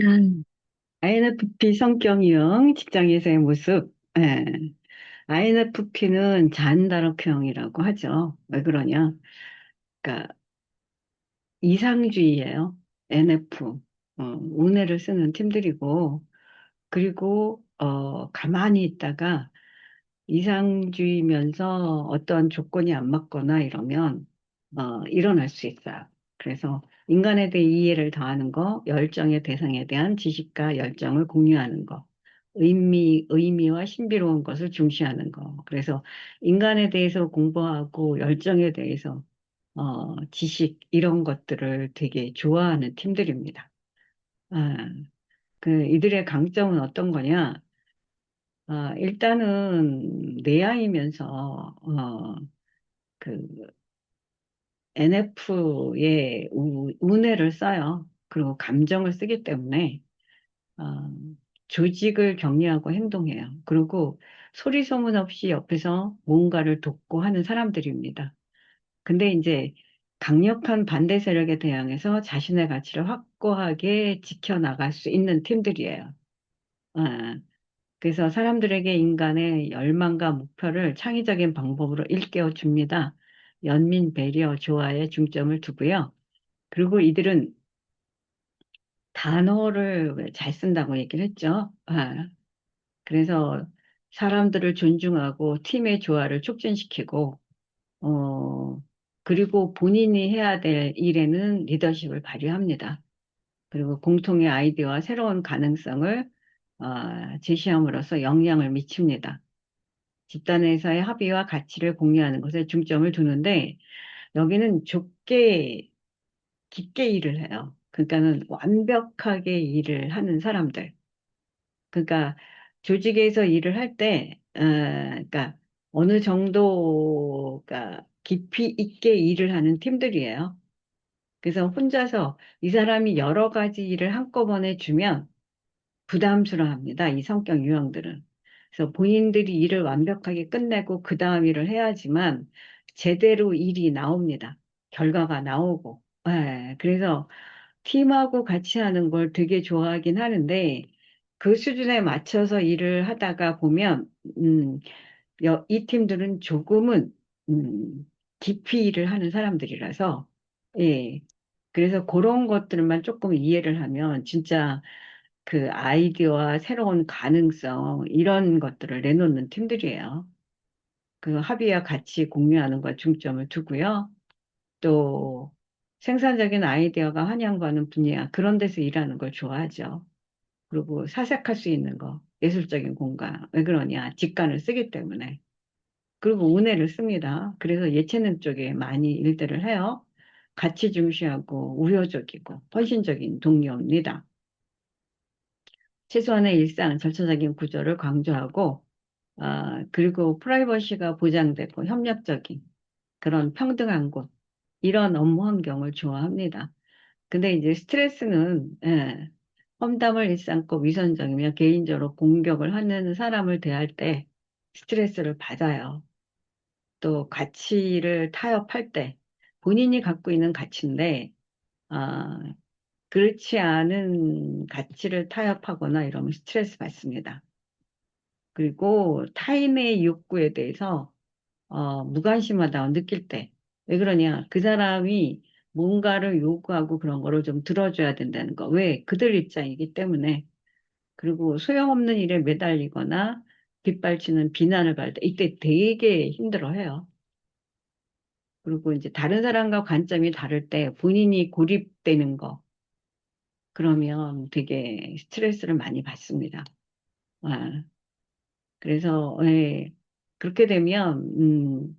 음, INFP 성격 유형, 직장에서의 모습. 예. INFP는 잔다르크형이라고 하죠. 왜 그러냐? 그러니까 이상주의예요. NF. 운해를 쓰는 팀들이고, 그리고 가만히 있다가 이상주의면서 어떤 조건이 안 맞거나 이러면 일어날 수 있어요. 그래서 인간에 대해 이해를 더하는 거, 열정의 대상에 대한 지식과 열정을 공유하는 거, 의미와 신비로운 것을 중시하는 거. 그래서 인간에 대해서 공부하고 열정에 대해서 지식 이런 것들을 되게 좋아하는 팀들입니다. 아, 이들의 강점은 어떤 거냐? 일단은 내향이면서 그 NF의 우뇌를 써요. 그리고 감정을 쓰기 때문에 어, 조직을 격려하고 행동해요. 그리고 소리 소문 없이 옆에서 뭔가를 돕고 하는 사람들입니다. 근데 이제 강력한 반대 세력에 대항해서 자신의 가치를 확고하게 지켜나갈 수 있는 팀들이에요. 아, 그래서 사람들에게 인간의 열망과 목표를 창의적인 방법으로 일깨워 줍니다. 연민, 배려, 조화에 중점을 두고요. 그리고 이들은 단어를 잘 쓴다고 얘기를 했죠. 그래서 사람들을 존중하고 팀의 조화를 촉진시키고, 어, 그리고 본인이 해야 될 일에는 리더십을 발휘합니다. 그리고 공통의 아이디어와 새로운 가능성을 제시함으로써 영향을 미칩니다. 집단에서의 합의와 가치를 공유하는 것에 중점을 두는데 여기는 좁게 깊게 일을 해요. 그러니까는 완벽하게 일을 하는 사람들. 그러니까 조직에서 일을 할 때, 그러니까 어느 정도가 깊이 있게 일을 하는 팀들이에요. 그래서 혼자서 이 사람이 여러 가지 일을 한꺼번에 주면 부담스러워합니다. 이 성격 유형들은. 그래서 본인들이 일을 완벽하게 끝내고 그 다음 일을 해야지만 제대로 일이 나옵니다. 결과가 나오고. 그래서 팀하고 같이 하는 걸 되게 좋아하긴 하는데 그 수준에 맞춰서 일을 하다가 보면 이 팀들은 조금은 깊이 일을 하는 사람들이라서 예. 그래서 그런 것들만 조금 이해를 하면 진짜 그 아이디어와 새로운 가능성, 이런 것들을 내놓는 팀들이에요. 그 합의와 같이 공유하는 것 중점을 두고요. 또 생산적인 아이디어가 환영받는 분야, 그런 데서 일하는 걸 좋아하죠. 그리고 사색할 수 있는 거, 예술적인 공간. 왜 그러냐? 직관을 쓰기 때문에. 그리고 운해를 씁니다. 그래서 예체능 쪽에 많이 일들을 해요. 가치 중시하고 우효적이고 헌신적인 동료입니다. 최소한의 일상, 절차적인 구조를 강조하고, 그리고 프라이버시가 보장되고 협력적인 그런 평등한 곳, 이런 업무 환경을 좋아합니다. 근데 이제 스트레스는, 험담을 일삼고 위선적이며 개인적으로 공격을 하는 사람을 대할 때 스트레스를 받아요. 또 가치를 타협할 때 본인이 갖고 있는 가치인데, 아, 그렇지 않은 가치를 타협하거나 이러면 스트레스 받습니다. 그리고 타인의 욕구에 대해서 무관심하다고 느낄 때. 왜 그러냐? 그 사람이 뭔가를 요구하고 그런 거를 좀 들어줘야 된다는 거. 왜? 그들 입장이기 때문에. 그리고 소용없는 일에 매달리거나 빗발치는 비난을 받을 때 이때 되게 힘들어해요. 그리고 이제 다른 사람과 관점이 다를 때 본인이 고립되는 거. 그러면 되게 스트레스를 많이 받습니다. 아, 그래서, 예, 그렇게 되면,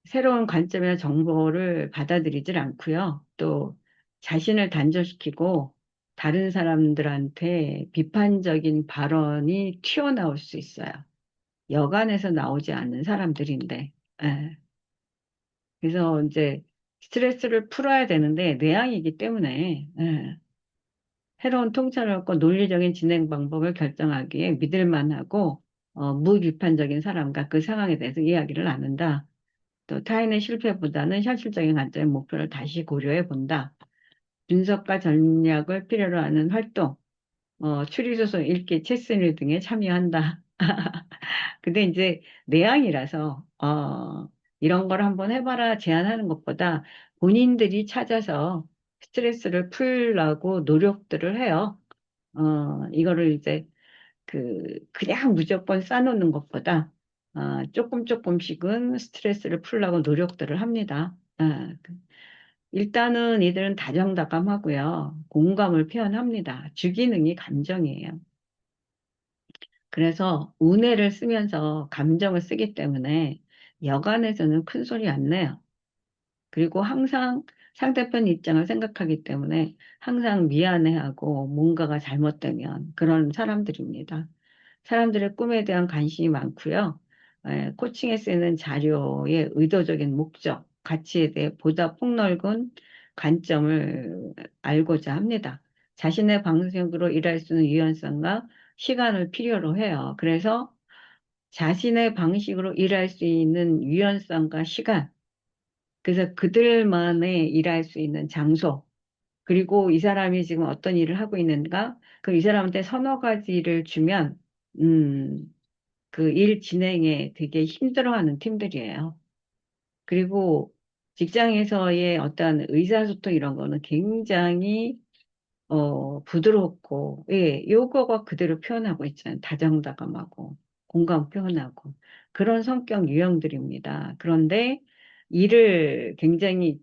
새로운 관점이나 정보를 받아들이질 않고요. 또 자신을 단절시키고 다른 사람들한테 비판적인 발언이 튀어나올 수 있어요. 여간에서 나오지 않는 사람들인데. 예. 그래서 이제 스트레스를 풀어야 되는데 내향이기 때문에 새로운 통찰을 얻고 논리적인 진행 방법을 결정하기에 믿을 만하고 무비판적인 사람과 그 상황에 대해서 이야기를 나눈다. 또 타인의 실패보다는 현실적인 관점의 목표를 다시 고려해 본다. 분석과 전략을 필요로 하는 활동, 추리소설 읽기, 체스 등에 참여한다. 근데 이제 내향이라서, 이런 걸 한번 해봐라 제안하는 것보다 본인들이 찾아서 스트레스를 풀라고 노력들을 해요. 이거를 이제 그냥 무조건 쌓아놓는 것보다, 조금 조금씩은 스트레스를 풀려고 노력들을 합니다. 일단은 이들은 다정다감하고요. 공감을 표현합니다. 주기능이 감정이에요. 그래서 우뇌를 쓰면서 감정을 쓰기 때문에 여간에서는 큰 소리 안 내요. 그리고 항상 상대편 입장을 생각하기 때문에 항상 미안해하고 뭔가가 잘못되면 그런 사람들입니다. 사람들의 꿈에 대한 관심이 많고요. 코칭에 쓰이는 자료의 의도적인 목적, 가치에 대해 보다 폭넓은 관점을 알고자 합니다. 자신의 방식으로 일할 수 있는 유연성과 시간을 필요로 해요. 그래서 자신의 방식으로 일할 수 있는 유연성과 시간, 그래서 그들만의 일할 수 있는 장소, 그리고 이 사람이 지금 어떤 일을 하고 있는가, 그 이 사람한테 서너 가지를 주면, 음, 그 일 진행에 되게 힘들어하는 팀들이에요. 그리고 직장에서의 어떤 의사소통 이런 거는 굉장히 부드럽고, 예, 요거가 그대로 표현하고 있잖아요. 다정다감하고, 공감 표현하고. 그런 성격 유형들입니다. 그런데 일을 굉장히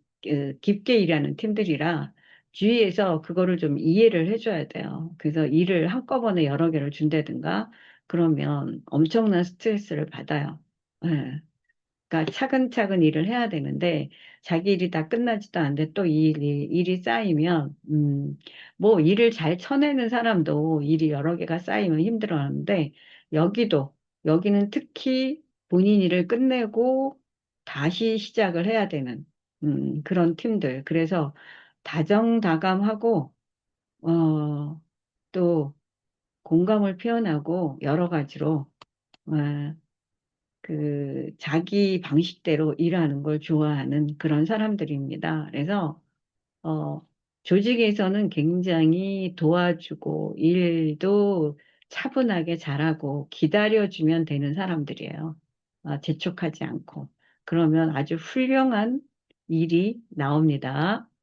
깊게 일하는 팀들이라 주위에서 그거를 좀 이해를 해줘야 돼요. 그래서 일을 한꺼번에 여러 개를 준다든가, 그러면 엄청난 스트레스를 받아요. 예. 그러니까 차근차근 일을 해야 되는데 자기 일이 다 끝나지도 않는데 또 이 일이 쌓이면 뭐 일을 잘 쳐내는 사람도 일이 여러 개가 쌓이면 힘들어하는데 여기도 여기는 특히 본인 일을 끝내고 다시 시작을 해야 되는 그런 팀들. 그래서 다정다감하고 또 공감을 표현하고 여러 가지로 어, 자기 방식대로 일하는 걸 좋아하는 그런 사람들입니다. 그래서, 어, 조직에서는 굉장히 도와주고 일도 차분하게 잘하고 기다려주면 되는 사람들이에요. 재촉하지 않고. 그러면 아주 훌륭한 일이 나옵니다.